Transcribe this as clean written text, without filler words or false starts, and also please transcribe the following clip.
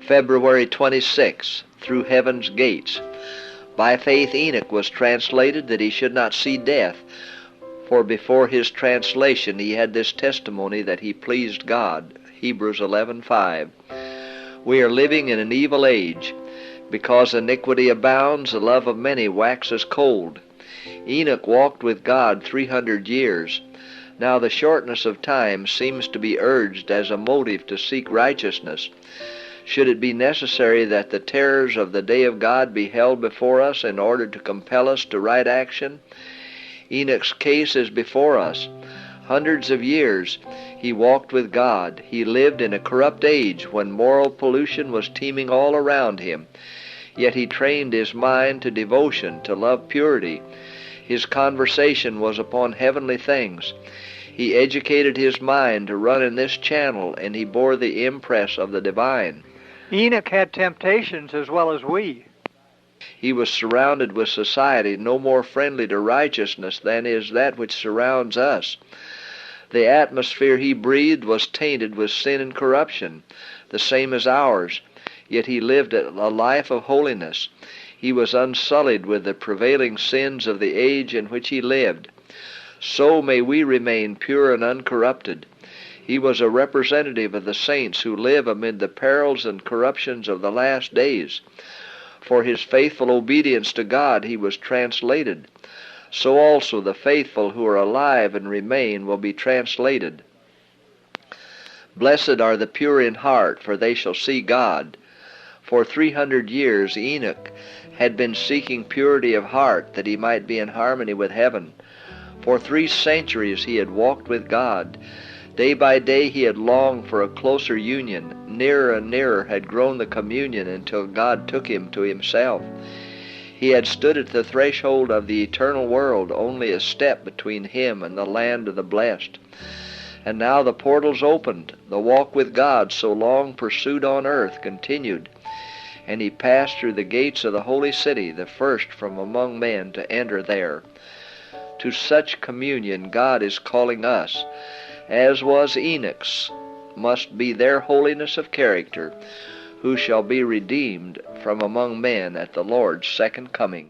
February 26, through heaven's gates. By faith Enoch was translated that he should not see death, for before his translation he had this testimony that he pleased God. Hebrews 11:5. We are living in an evil age. Because iniquity abounds, the love of many waxes cold. Enoch walked with God 300 years. Now the shortness of time seems to be urged as a motive to seek righteousness. Should it be necessary that the terrors of the day of God be held before us in order to compel us to right action? Enoch's case is before us. Hundreds of years he walked with God. He lived in a corrupt age when moral pollution was teeming all around him. Yet he trained his mind to devotion, to love purity. His conversation was upon heavenly things. He educated his mind to run in this channel, and he bore the impress of the divine. Enoch had temptations as well as we. He was surrounded with society no more friendly to righteousness than is that which surrounds us. The atmosphere he breathed was tainted with sin and corruption, the same as ours, yet he lived a life of holiness. He was unsullied with the prevailing sins of the age in which he lived. So may we remain pure and uncorrupted. He was a representative of the saints who live amid the perils and corruptions of the last days. For his faithful obedience to God he was translated. So also the faithful who are alive and remain will be translated. Blessed are the pure in heart, for they shall see God. For 300 years Enoch had been seeking purity of heart that he might be in harmony with heaven. For 3 centuries he had walked with God. Day by day he had longed for a closer union. Nearer and nearer had grown the communion until God took him to himself. He had stood at the threshold of the eternal world, only a step between him and the land of the blessed. And now the portals opened. The walk with God, so long pursued on earth, continued. And he passed through the gates of the holy city, the first from among men to enter there. To such communion God is calling us. As was Enoch's, must be their holiness of character, who shall be redeemed from among men at the Lord's second coming.